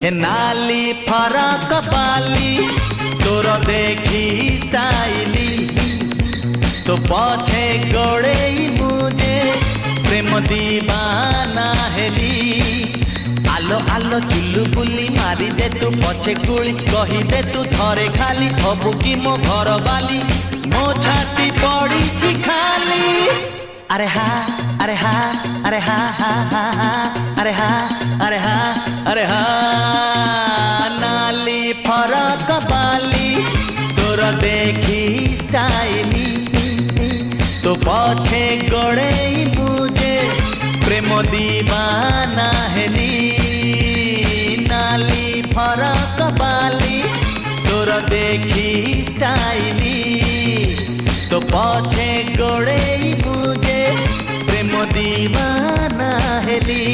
हे नाली फरक बाली तोर देखी स्टाइली तो पछे गड़े मुझे प्रेम दीवाना हेली। आलो आलो चुलु बुली मारी दे तू पछे गुली कही दे तू थरे खाली हबु की मो घर बाली मो छाती पड़ी खाली। अरे हा अरे हा अरे हा हा हा हा अरे हा अरे हा अरे हा नाली फरक बाली तोर देखी स्टाइली तो पछे गड़े मुझे प्रेम दीवाना हेली। नाली फरक बाली तोर देखी स्टाइली तो पछे गड़े मुझे प्रेम दीवाना हेली।